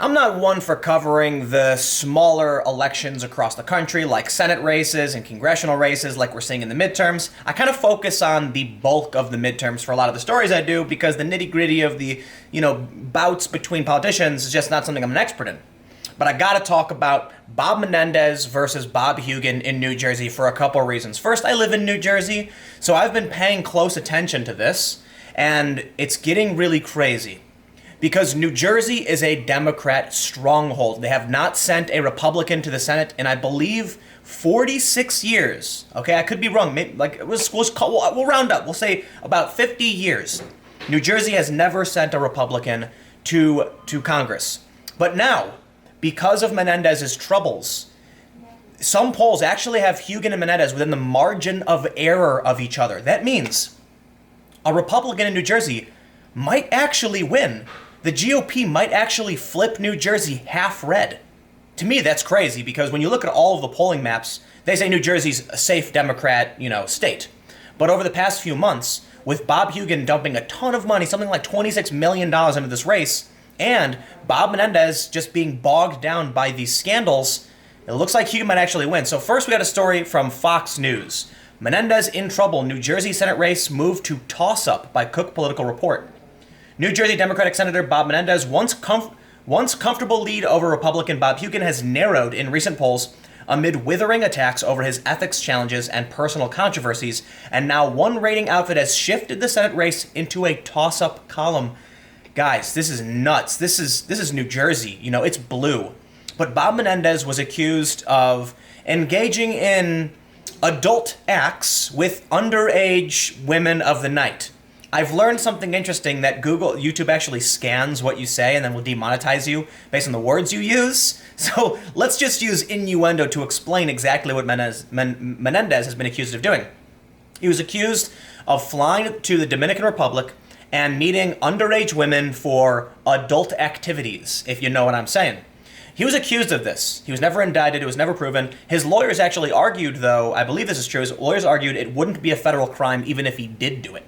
I'm not one for covering the smaller elections across the country, like Senate races and congressional races, like we're seeing in the midterms. I kind of focus on the bulk of the midterms for a lot of the stories I do because the nitty-gritty of the, bouts between politicians is just not something I'm an expert in. But I gotta talk about Bob Menendez versus Bob Hugin in New Jersey for a couple of reasons. First, I live in New Jersey, so I've been paying close attention to this, and it's getting really crazy. Because New Jersey is a Democrat stronghold. They have not sent a Republican to the Senate in, I believe, 46 years. Okay, I could be wrong. Maybe, we'll round up. We'll say about 50 years. New Jersey has never sent a Republican to Congress. But now, because of Menendez's troubles, some polls actually have Hugin and Menendez within the margin of error of each other. That means a Republican in New Jersey might actually win. The GOP might actually flip New Jersey half red. To me, that's crazy because when you look at all of the polling maps, they say New Jersey's a safe Democrat, state. But over the past few months, with Bob Hugin dumping a ton of money, something like $26 million into this race, and Bob Menendez just being bogged down by these scandals, it looks like Hugin might actually win. So first we got a story from Fox News. Menendez in trouble. New Jersey Senate race moved to toss-up by Cook Political Report. New Jersey Democratic Senator Bob Menendez, once comfortable lead over Republican Bob Hugin, has narrowed in recent polls amid withering attacks over his ethics challenges and personal controversies, and now one rating outfit has shifted the Senate race into a toss-up column. Guys, this is nuts. This is New Jersey. It's blue. But Bob Menendez was accused of engaging in adult acts with underage women of the night. I've learned something interesting that YouTube actually scans what you say and then will demonetize you based on the words you use. So let's just use innuendo to explain exactly what Menendez has been accused of doing. He was accused of flying to the Dominican Republic and meeting underage women for adult activities, if you know what I'm saying. He was accused of this. He was never indicted. It was never proven. His lawyers actually argued, though, I believe this is true, his lawyers argued it wouldn't be a federal crime even if he did do it.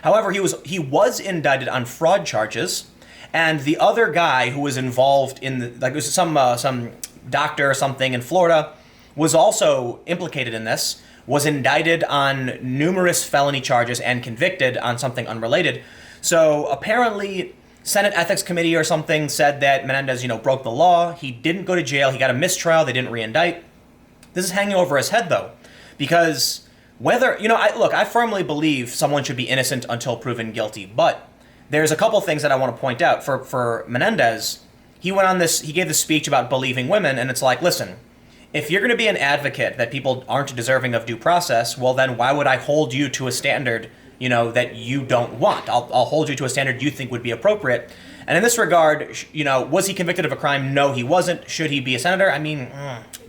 However, he was indicted on fraud charges, and the other guy who was involved in it was some doctor or something in Florida, was also implicated in this, was indicted on numerous felony charges and convicted on something unrelated. So apparently, Senate Ethics Committee or something said that Menendez, broke the law. He didn't go to jail. He got a mistrial. They didn't re-indict. This is hanging over his head, though, because whether, I firmly believe someone should be innocent until proven guilty, but there's a couple things that I want to point out. For Menendez, he gave this speech about believing women, and it's like, listen, if you're going to be an advocate that people aren't deserving of due process, well then why would I hold you to a standard, that you don't want? I'll hold you to a standard you think would be appropriate. And in this regard, was he convicted of a crime? No, he wasn't. Should he be a senator? I mean,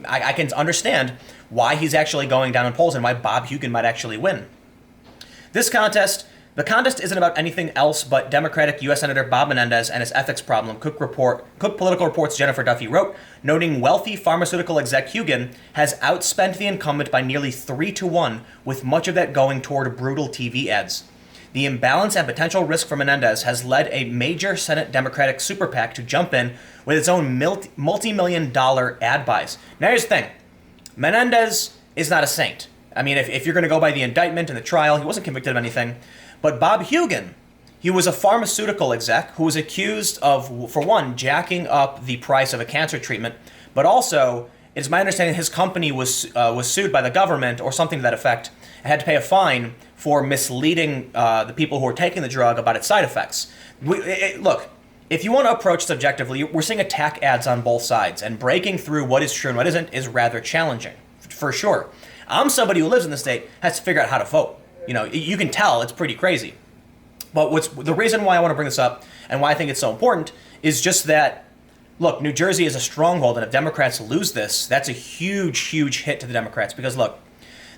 I can understand why he's actually going down in polls and why Bob Hugin might actually win. The contest isn't about anything else but Democratic U.S. Senator Bob Menendez and his ethics problem, Cook Political Report's Jennifer Duffy wrote, noting wealthy pharmaceutical exec Hugin has outspent the incumbent by nearly 3-1, with much of that going toward brutal TV ads. The imbalance and potential risk for Menendez has led a major Senate Democratic super PAC to jump in with its own multi-million-dollar ad buys. Now here's the thing. Menendez is not a saint. I mean, if you're going to go by the indictment and the trial, he wasn't convicted of anything. But Bob Hugin, he was a pharmaceutical exec who was accused of, for one, jacking up the price of a cancer treatment, but also, it is my understanding his company was sued by the government or something to that effect and had to pay a fine for misleading the people who were taking the drug about its side effects. Look, if you want to approach subjectively, we're seeing attack ads on both sides, and breaking through what is true and what isn't is rather challenging, for sure. I'm somebody who lives in the state, has to figure out how to vote. You can tell it's pretty crazy. But the reason why I want to bring this up and why I think it's so important is just that, look, New Jersey is a stronghold, and if Democrats lose this, that's a huge, huge hit to the Democrats. Because, look,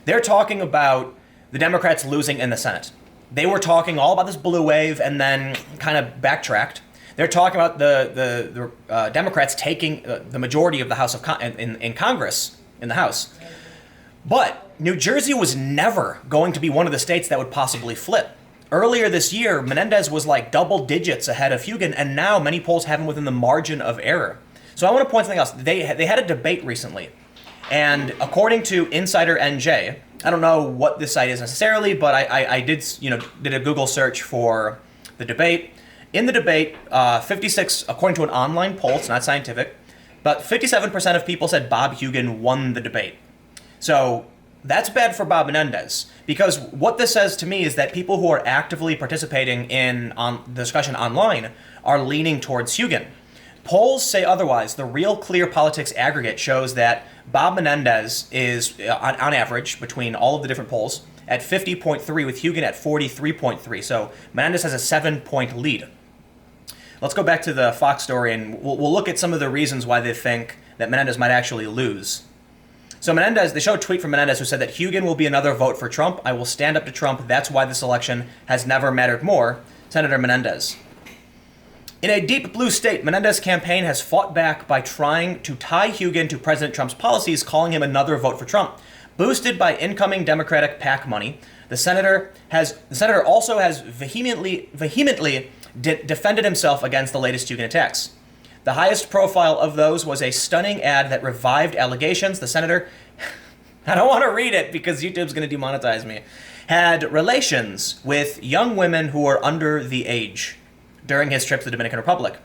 they're talking about the Democrats losing in the Senate. They were talking all about this blue wave and then kind of backtracked. They're talking about the Democrats taking the majority of the House of in Congress, in the House. But New Jersey was never going to be one of the states that would possibly flip. Earlier this year, Menendez was like double digits ahead of Hugin, and now many polls have him within the margin of error. So I want to point something else. They had a debate recently, and according to Insider NJ, I don't know what this site is necessarily, but I did a Google search for the debate. In the debate, 56, according to an online poll, it's not scientific, but 57% of people said Bob Hugin won the debate. So that's bad for Bob Menendez, because what this says to me is that people who are actively participating in the discussion online are leaning towards Hugin. Polls say otherwise. The Real Clear Politics aggregate shows that Bob Menendez is, on average, between all of the different polls, at 50.3 with Hugin at 43.3. So Menendez has a 7-point lead. Let's go back to the Fox story, and we'll look at some of the reasons why they think that Menendez might actually lose. So Menendez, they show a tweet from Menendez who said that Hugin will be another vote for Trump. I will stand up to Trump. That's why this election has never mattered more. Senator Menendez. In a deep blue state, Menendez's campaign has fought back by trying to tie Hugin to President Trump's policies, calling him another vote for Trump. Boosted by incoming Democratic PAC money, the senator also has vehemently defended himself against the latest Hugin attacks. The highest profile of those was a stunning ad that revived allegations. The senator, I don't want to read it because YouTube's going to demonetize me, had relations with young women who were under the age during his trip to the Dominican Republic.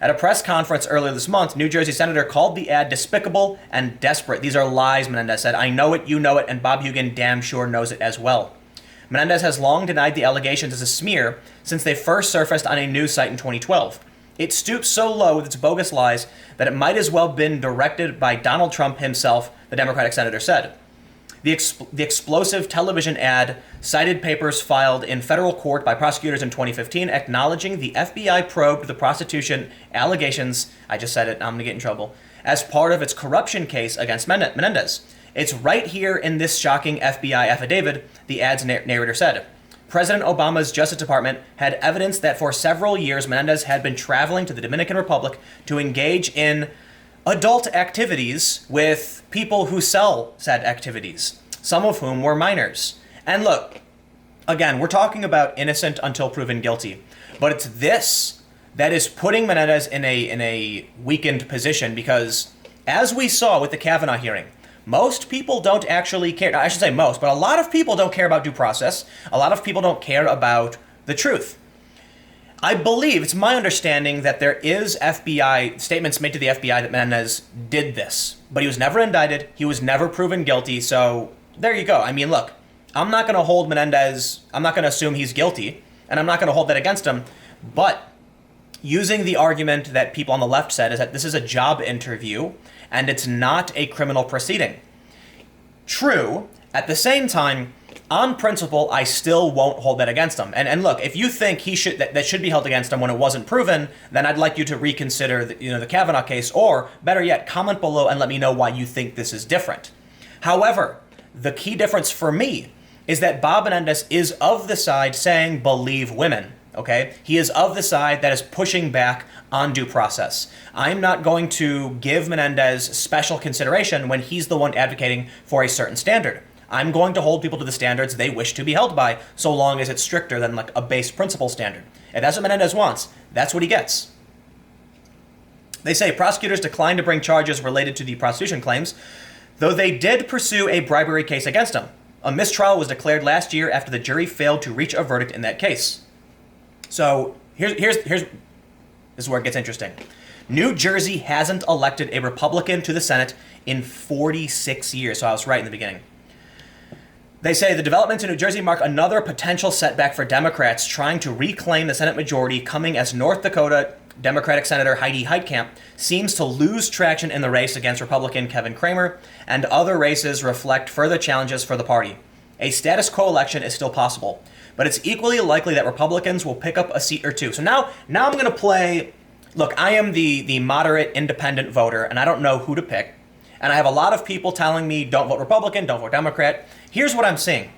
At a press conference earlier this month, New Jersey senator called the ad despicable and desperate. These are lies, Menendez said. I know it, you know it, and Bob Hugin damn sure knows it as well. Menendez has long denied the allegations as a smear since they first surfaced on a news site in 2012. It stoops so low with its bogus lies that it might as well have been directed by Donald Trump himself, the Democratic senator said. The explosive television ad cited papers filed in federal court by prosecutors in 2015 acknowledging the FBI probed the prostitution allegations, I just said it, I'm going to get in trouble, as part of its corruption case against Menendez. It's right here in this shocking FBI affidavit, the ad's narrator said. President Obama's Justice Department had evidence that for several years Menendez had been traveling to the Dominican Republic to engage in adult activities with people who sell said activities, some of whom were minors. And look, again, we're talking about innocent until proven guilty, but it's this that is putting Menendez in a weakened position because, as we saw with the Kavanaugh hearing, most people don't actually care. I should say most, but a lot of people don't care about due process. A lot of people don't care about the truth. I believe, it's my understanding that there is FBI statements made to the FBI that Menendez did this, but he was never indicted. He was never proven guilty. So there you go. I mean, look, I'm not going to hold Menendez. I'm not going to assume he's guilty, and I'm not going to hold that against him. But using the argument that people on the left said is that this is a job interview and it's not a criminal proceeding. True. At the same time, on principle, I still won't hold that against him. And look, if you think that should be held against him when it wasn't proven, then I'd like you to reconsider the Kavanaugh case, or better yet, comment below and let me know why you think this is different. However, the key difference for me is that Bob Menendez is of the side saying believe women. Okay? He is of the side that is pushing back on due process. I'm not going to give Menendez special consideration when he's the one advocating for a certain standard. I'm going to hold people to the standards they wish to be held by, so long as it's stricter than like a base principle standard. If that's what Menendez wants, that's what he gets. They say prosecutors declined to bring charges related to the prostitution claims, though they did pursue a bribery case against him. A mistrial was declared last year after the jury failed to reach a verdict in that case. So here's this is where it gets interesting. New Jersey hasn't elected a Republican to the Senate in 46 years. So I was right in the beginning. They say the developments in New Jersey mark another potential setback for Democrats trying to reclaim the Senate majority, coming as North Dakota Democratic Senator Heidi Heitkamp seems to lose traction in the race against Republican Kevin Cramer, and other races reflect further challenges for the party. A status quo election is still possible, but it's equally likely that Republicans will pick up a seat or two. So now I'm going to play. Look, I am the moderate independent voter, and I don't know who to pick. And I have a lot of people telling me, don't vote Republican, don't vote Democrat. Here's what I'm seeing.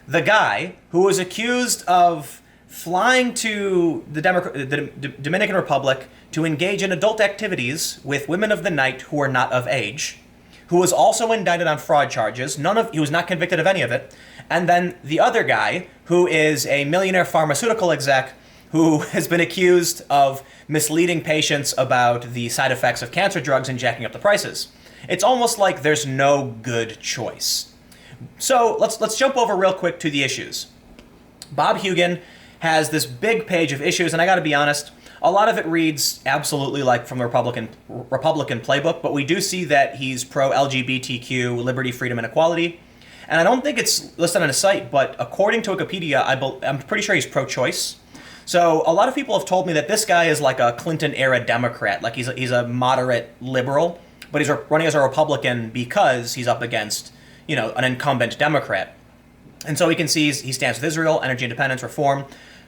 The guy who was accused of flying to the Dominican Republic to engage in adult activities with women of the night who are not of age, who was also indicted on fraud charges, he was not convicted of any of it, And then the other guy, who is a millionaire pharmaceutical exec who has been accused of misleading patients about the side effects of cancer drugs and jacking up the prices. It's almost like there's no good choice. So let's jump over real quick to the issues. Bob Hugin has this big page of issues, and I gotta be honest, a lot of it reads absolutely like from the Republican playbook, but we do see that he's pro-LGBTQ, liberty, freedom, and equality. And I don't think it's listed on his site, but according to Wikipedia, I'm pretty sure he's pro-choice. So a lot of people have told me that this guy is like a Clinton-era Democrat, like he's a moderate liberal, but he's running as a Republican because he's up against, an incumbent Democrat. And so we can see he stands with Israel, energy independence, reform,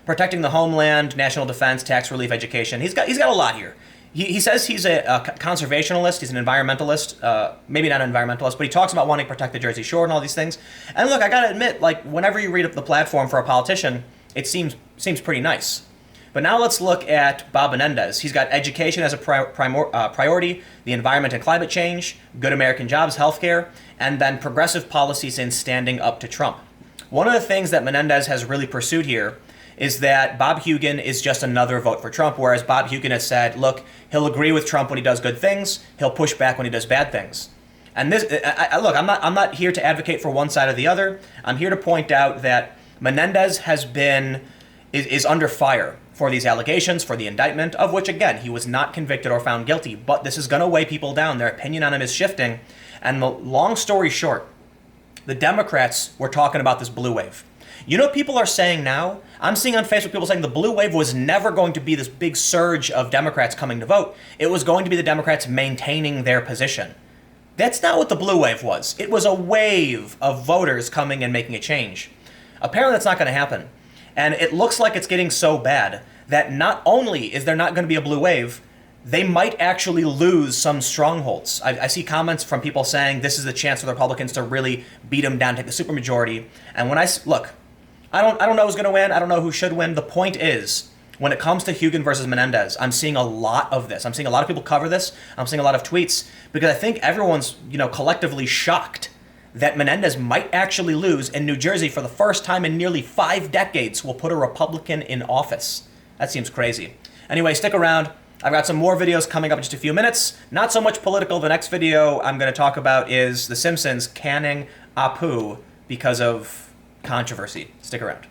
protecting the homeland, national defense, tax relief, education. He's got a lot here. He says he's a conservationalist, he's an environmentalist, maybe not an environmentalist, but he talks about wanting to protect the Jersey Shore and all these things. And look, I gotta admit, like, whenever you read up the platform for a politician, it seems pretty nice. But now let's look at Bob Menendez. He's got education as a priority, the environment and climate change, good American jobs, healthcare, and then progressive policies in standing up to Trump. One of the things that Menendez has really pursued here is that Bob Hugin is just another vote for Trump, whereas Bob Hugin has said, look, he'll agree with Trump when he does good things, he'll push back when he does bad things. And this, look, I'm not here to advocate for one side or the other. I'm here to point out that Menendez is under fire for these allegations, for the indictment, of which, again, he was not convicted or found guilty. But this is going to weigh people down. Their opinion on him is shifting. And the long story short, the Democrats were talking about this blue wave. You know what people are saying now? I'm seeing on Facebook people saying the blue wave was never going to be this big surge of Democrats coming to vote. It was going to be the Democrats maintaining their position. That's not what the blue wave was. It was a wave of voters coming and making a change. Apparently that's not going to happen. And it looks like it's getting so bad that not only is there not going to be a blue wave, they might actually lose some strongholds. I see comments from people saying this is the chance for the Republicans to really beat them down, take the supermajority. And when I look, I don't know who's going to win. I don't know who should win. The point is, when it comes to Hugin versus Menendez, I'm seeing a lot of this. I'm seeing a lot of people cover this. I'm seeing a lot of tweets because I think everyone's, collectively shocked that Menendez might actually lose, and New Jersey, for the first time in nearly 5 decades, will put a Republican in office. That seems crazy. Anyway, stick around. I've got some more videos coming up in just a few minutes. Not so much political. The next video I'm going to talk about is The Simpsons canning Apu because of controversy. Stick around.